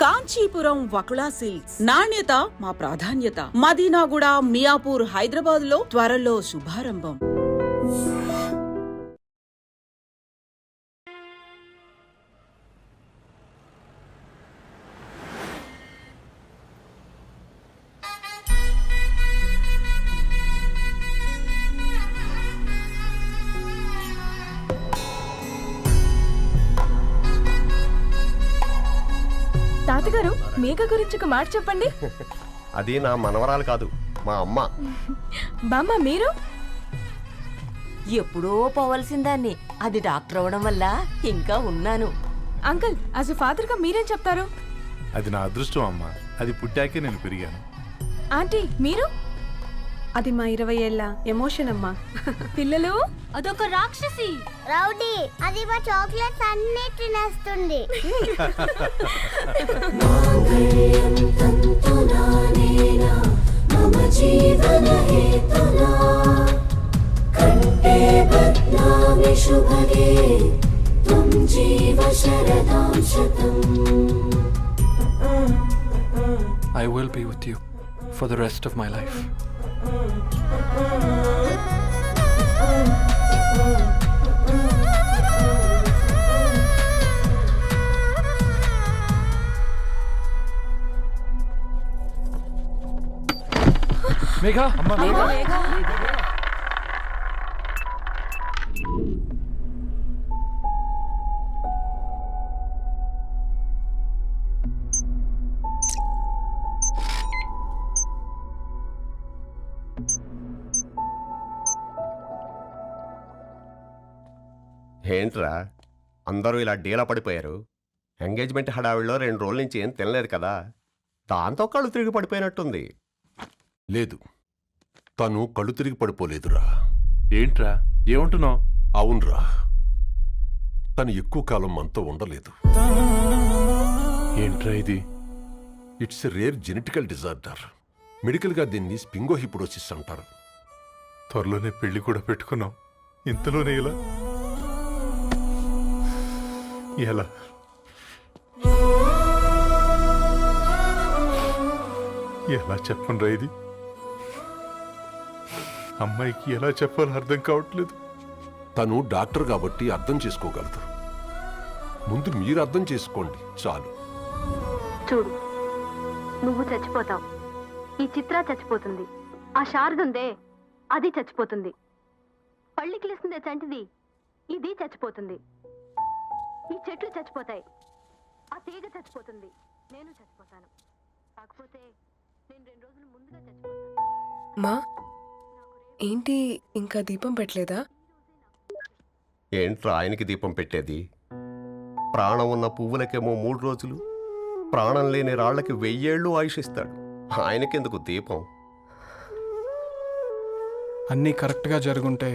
Kanchipuram Vakula silks, నాణ్యత మా ప్రాధాన్యత. మదీనాగూడ, మియాపూర్, హైదరాబాద్ లో త్వరలో శుభారంభం. తాతగారు, మేఘ గురించి ఒక మాట చెప్పండి. అది నా మనవరాలు కాదు, మా అమ్మ. బామ్మ, మీరు ఎప్పుడో పోవలసిందాన్ని, అది డాక్టర్ అవడం వల్ల ఇంకా ఉన్నాను. అంకుల్, యాజ్ ఎ ఫాదర్ గా మీరేం చెప్తారు? అది నా అదృష్టం అమ్మా, అది పుట్టాకే నేను పెరిగాను. ఆంటీ, మీరు? అది మా 20 ఏళ్ల ఎమోషన్ అమ్మా. పిల్లలు, అదొక రాక్షసి రౌడీ, అది మా చాక్లెట్స్ అన్ని తినేస్తుంది. I will be with you for the rest of my life. Megha, Amma, Megha. ఏంట్రా అందరూ ఇలా డీలా పడిపోయారు? ఎంగేజ్మెంట్ హడావిడిలో 2 రోజుల నుంచి ఏం తినలేదు కదా, దాంతో కళ్ళు తిరిగి పడిపోయినట్టుంది. లేదు, తను కళ్ళు తిరిగి పడిపోలేదురా. ఏంట్రా ఏమంటున్నావు? అవునరా, తను ఎక్కువ కాలం మనతో ఉండలేదు. ఏంట్రా ఇది? It's a rare genetical disorder. మెడికల్గా దీన్ని స్పింగోహిపోడోసిస్ అంటారు. త్వరలోనే పెళ్లి కూడా పెట్టుకున్నాం, ఇంతలోనే ఇలా ఎలా? ఎలా చెప్పనురా ఇది? అమ్మాయికి ఎలా చెప్పాలో అర్థం కావట్లేదు. తను డాక్టర్ కాబట్టి అర్థం చేసుకోగలదు. ముందు మీరు అర్థం చేసుకోండి చాలు. చూడు, నువ్వు చచ్చిపోతావు, ఈ చిత్ర చచ్చిపోతుంది, ఆ శారదుందే అది చచ్చిపోతుంది, పళ్ళికిలిస్తుందే చంటిది ఇది చచ్చిపోతుంది, ఈ చెట్లు చచ్చిపోతాయి, ఆ తీగ చచ్చిపోతుంది, నేను చచ్చిపోతాను. కాకపోతే నేను 2 రోజులు ముందుగా చచ్చిపోతాను. మా ఏంటి, ఇంకా దీపం పెట్టలేదా? ఏంట్రా ఆయనకి దీపం పెట్టేది? ప్రాణం ఉన్న పువ్వులకేమో 3 రోజులు, ప్రాణం లేని రాళ్లకి 1000 ఏళ్ళు ఆయుషిస్తాడు. ఆయనకెందుకు దీపం? అన్నీ కరెక్ట్గా జరుగుంటే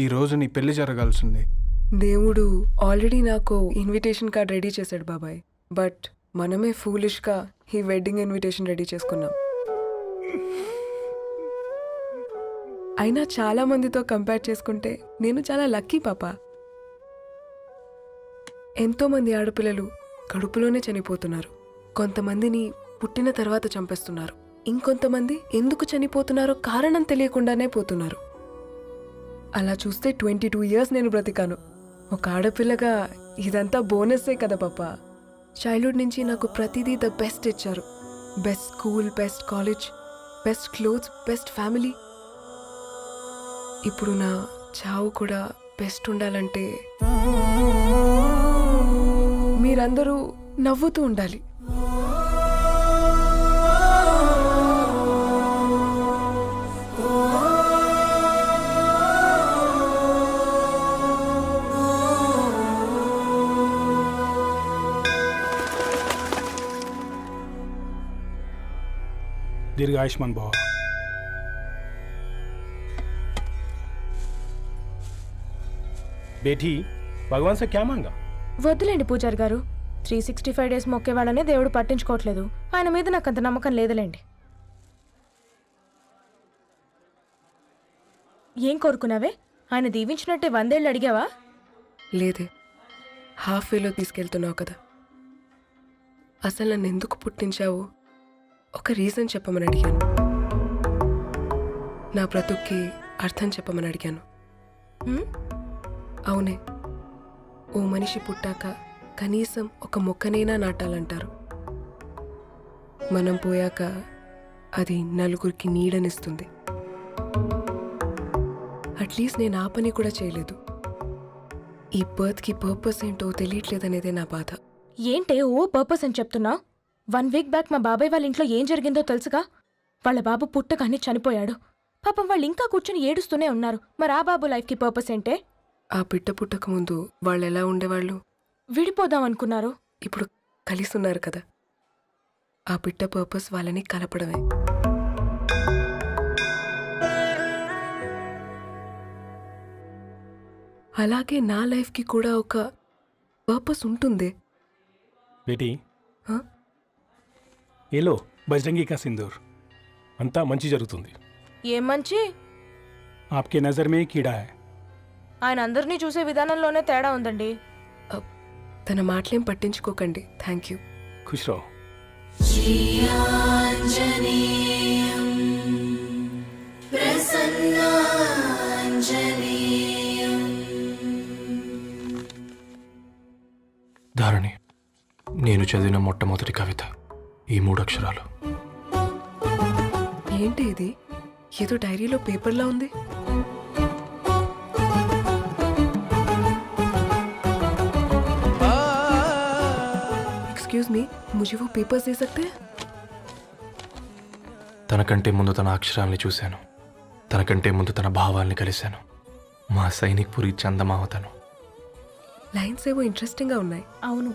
ఈరోజు నీ పెళ్లి జరగాల్సింది. దేవుడు ఆల్రెడీ నాకు ఇన్విటేషన్ కార్డ్ రెడీ చేశాడు బాబాయ్. బట్ మనమే ఫూలిష్గా ఈ వెడ్డింగ్ ఇన్విటేషన్ రెడీ చేసుకున్నాం. అయినా చాలా మందితో కంపేర్ చేసుకుంటే నేను చాలా లక్కీ పాప. ఎంతోమంది ఆడపిల్లలు కడుపులోనే చనిపోతున్నారు, కొంతమందిని పుట్టిన తర్వాత చంపేస్తున్నారు, ఇంకొంతమంది ఎందుకు చనిపోతున్నారో కారణం తెలియకుండానే పోతున్నారు. అలా చూస్తే 22 ఇయర్స్ నేను బ్రతికాను. ఒక ఆడపిల్లగా ఇదంతా బోనస్సే కదా పాప. చైల్డ్హుడ్ నుంచి నాకు ప్రతిదీ ద బెస్ట్ ఇచ్చారు. Best school, best college, best clothes, best family. ఇప్పుడు నా చావు కూడా బెస్ట్ ఉండాలంటే మీరందరూ నవ్వుతూ ఉండాలి. దీర్ఘ ఆయుష్మాన్ భవ. బేటీ, భగవాన్ సే క్యా మాంగా? వద్దులేండి పూజారి గారు, 365 డేస్ మొక్కేవాళ్ళనే దేవుడు పట్టించుకోవట్లేదు. ఆయన మీద నాకు అంత నమ్మకం లేదులేండి. ఏం కోరుకున్నావే? ఆయన దీవించినట్టే 100 ఏళ్ళు అడిగావా? లేదే, హాఫ్ వేలో తీసుకెళ్తున్నావు కదా. అసలు నన్ను ఎందుకు పుట్టించావు ఒక రీజన్ చెప్పమని అడిగాను. నా బ్రతుక్కి అర్థం చెప్పమని అడిగాను. అవునే, ఓ మనిషి పుట్టాక కనీసం ఒక మొక్కనైనా నాటాలంటారు. మనం పోయాక అది నలుగురికి నీడనిస్తుంది. అట్లీస్ట్ నేను ఆ పని కూడా చేయలేదు. ఈ బర్త్కి పర్పస్ ఏంటో తెలియట్లేదనేదే నా బాధ. ఏంటే ఓ పర్పస్ అని చెప్తున్నా? 1 వీక్ బ్యాక్ మా బాబాయ్ వాళ్ళ ఇంట్లో ఏం జరిగిందో తెలుసుగా? వాళ్ళ బాబు పుట్టగానే చనిపోయాడు. పాపం వాళ్ళు ఇంకా కూర్చొని ఏడుస్తూనే ఉన్నారు. మరి ఆ బాబు లైఫ్కి పర్పస్ ఏంటే? ఆ బిడ్డ పుట్టక ముందు వాళ్ళు ఎలా ఉండేవాళ్ళు? విడిపోదాం అనుకున్నారు. ఇప్పుడు కలిసి ఉన్నారు కదా. ఆ బిడ్డ పర్పస్ వాళ్ళని కలపడమే. అలాగే నా లైఫ్కి కూడా ఒక పర్పస్ ఉంటుంది. बेटी हाँ? ये लो बजरंगी का सिंदूर అంతా మంచి జరుగుతుంది. ఏం మంచి? आपके नज़र में कीड़ा है. ఆయన అందరినీ చూసే విధానంలోనే తేడా ఉందండి. తన మాటలేం పట్టించుకోకండి. Thank you. खुश रहो. ధారణి, నేను చదివిన మొట్టమొదటి కవిత ఈ 3 అక్షరాలు. ఏంటి ఇది? ఏదో డైరీలో పేపర్లా ఉంది. एक्सक्यूज मी, मुझे वो पेपर्स दे सकते हैं? తనకంటే ముందు తన అక్షరాల్ని చూశాను. తనకంటే ముందు తన భావాల్ని కలిశాను. మా సైనిక్ పురి చందమావతను. लाइन्स है वो इंटरेस्टिंग ఉన్నాయి. అవును,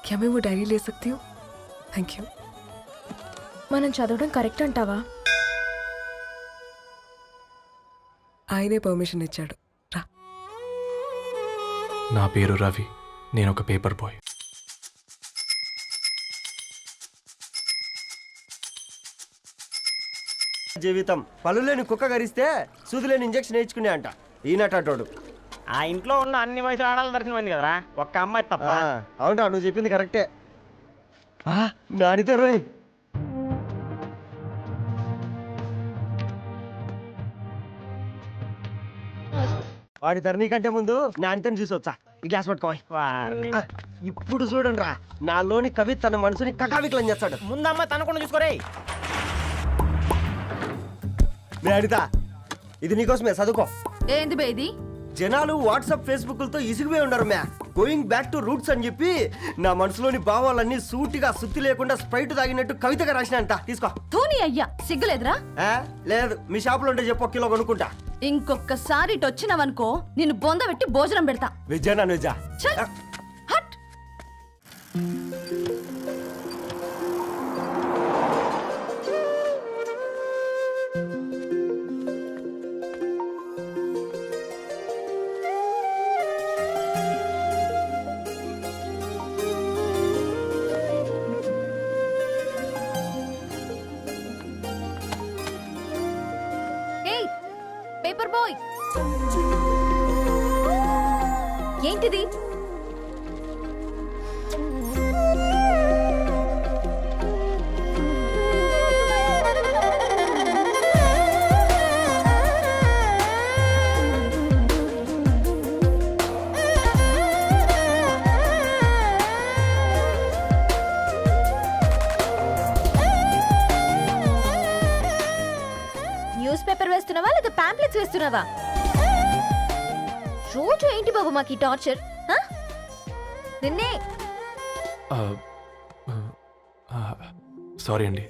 क्या मैं वो डायरी ले सकती हूँ? Thank you. మనం చదవడం కరెక్ట్ అంటావా? ఆయనే పర్మిషన్ ఇచ్చాడు. రా. నా పేరు రవి. నేను ఒక పేపర్ బాయ్. జీవితం పలులేని కుక్క గరిస్తే సూదులేని ఇంజక్షన్ వేయించుకునే అంట ఈనటోడు. ఆ ఇంట్లో ఉన్న అన్ని వయసు ఆడాలి దర్శనమైంది కదరా, ఒక్క అమ్మాయి తప్ప. అవునా, నువ్వు చెప్పింది కరెక్టే. నానితో రోయ్. వాడి తరణి కంటే ముందు నానితని చూసొచ్చా. ఈ గ్లాస్ పట్టుకోవాలి. ఇప్పుడు చూడండి రా, నాలోని కవి తన మనసుని కకావికలం చేస్తాడు. ముందమ్మాయి తనకుండా చూసుకోరే. అనిత, ఇది నీకోసమే, చదువుకో. ఏంది బేది? జనాలు వాట్సాప్ ఫేస్బుక్లతో ఇసిగిపోయి ఉన్నారు మ్యా. గోయింగ్ బ్యాక్ టు రూట్స్ అని చెప్పి నా మనసులోని భావాలన్నీ సూటిగా సుత్తి లేకుండా స్ప్రైట్ తాగినట్టు కవితగా రాసిన అంట. తీసుకో. తూని అయ్యా, సిగ్గులేదురా? లేదు, మీ షాప్ లో ఉంటే చెప్పు, 1 కిలో కొనుక్కుంటా. ఇంకొకసారి ఇటు వచ్చినావనుకో నిన్ను బొంద పెట్టి భోజనం పెడతా. వెజ్జా నాన్ వెజ్జా? హట్. పేపర్ బాయ్, ఏంటిది? న్యూస్ పేపర్ వేస్తున్నావా లేదా పాంప్లెట్స్ వేస్తున్నావా? రోజు ఏంటి బాబు మాకు ఈ టార్చర్? నిన్నే. సారీ అండి,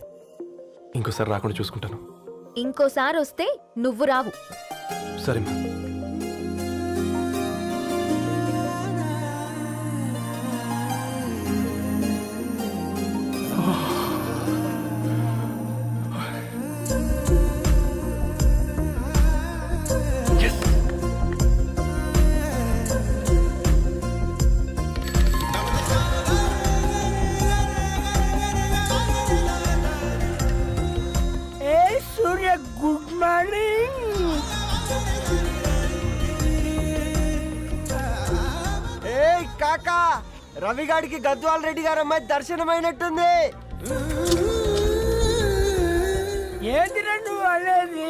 ఇంకోసారి రాకుండా చూసుకుంటాను. ఇంకోసారి వస్తే నువ్వు రావు. సరే మా. సూర్య, గుడ్ మార్నింగ్. రవిగాడికి గద్వాల్ రెడ్డి గారు అమ్మాయి దర్శనమైనట్టుంది. ఏంటి నువ్వు అనేది?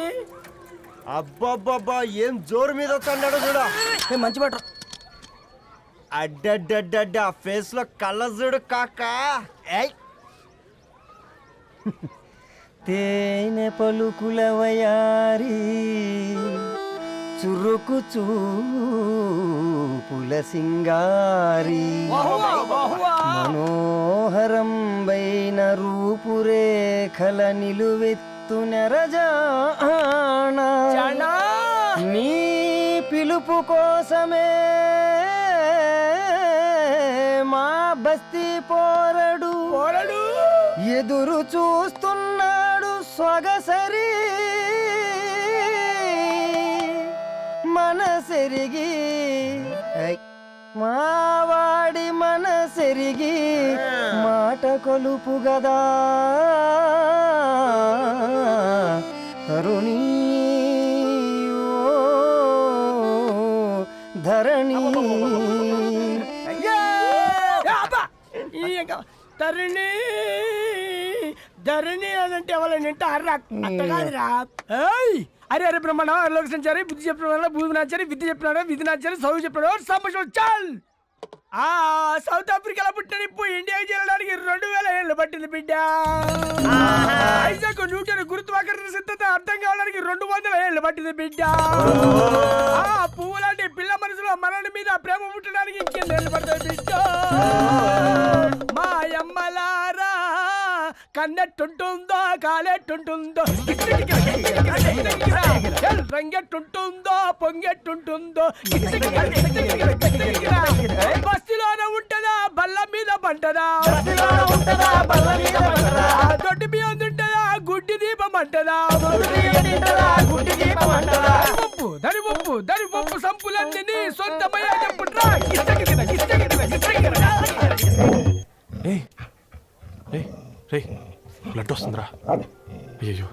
అబ్బబ్బబ్బా ఏం జోరు మీద వస్తాడు చూడ. మంచి మాట. అడ్డడ్డడ్డ ఫేస్ లో కళ్ళ చూడు కాక. తేనె పలుకుల వయారి చురుకు చూపుల సింగారి మనోహరం బైన రూపురేఖల నిలువెత్తు నెరజానా నీ పిలుపు కోసమే మా బస్తీ పోరడు ఎదురు చూస్తున్నాడు సొగసరి మనసెరిగి మావాడి మనసెరిగి మాట కొలుపు గదా తరుణీ ఓ ధరణి. తరుణి ధరణి అదంటే ఎవరైనా అట్ట కాదురా. అరే అరే బ్రహ్మణ లోక సంచారి బుద్ధి చెప్పిన భూమి నాచారి విద్య చెప్పినాడు విధి నాచారి చదువు చెప్పినాడు సంభాషణ చాల్. సౌత్ ఆఫ్రికాలో పుట్టిన ఇప్పుడు ఇండియాకి చేరడానికి 2000 ఏళ్ళు పట్టింది బిడ్డ. ఐజాక్ న్యూటన్ గురుత్వాకర్షణ సిద్ధత అర్థం కావడానికి 200 ఏళ్ళు పట్టింది బిడ్డ. పువ్వు లాంటి పిల్ల మనసులో మనని మీద ప్రేమ పుట్టడానికి ఇంకేళ్ళు పడుతుంది బిడ్డ. మా అమ్మలారా కన్నెట్టుంటుందో కాలెట్టుంటుందో రంగెట్టుంటుందో పొంగెట్టుంటుందో బస్తిలోనే ఉంటదా బల్ల మీద పంటదా దొడ్డి బియ్యం తింటదా గుడ్డి దీపం అంటదా దరి పప్పు సంపులన్నీ సొంతమయ్యా చెప్పుట్రా. రే బ్లడ్ వస్తుందిరా. అయ్యో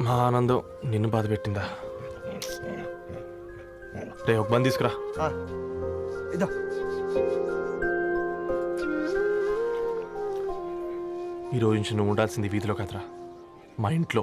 మా ఆనందం నిన్ను బాధ పెట్టిందా? రే ఒక బంద్ తీసుకురా. ఇదో ఈరోజు నుంచి నువ్వు ఉండాల్సింది వీధిలో కదరా, మా ఇంట్లో.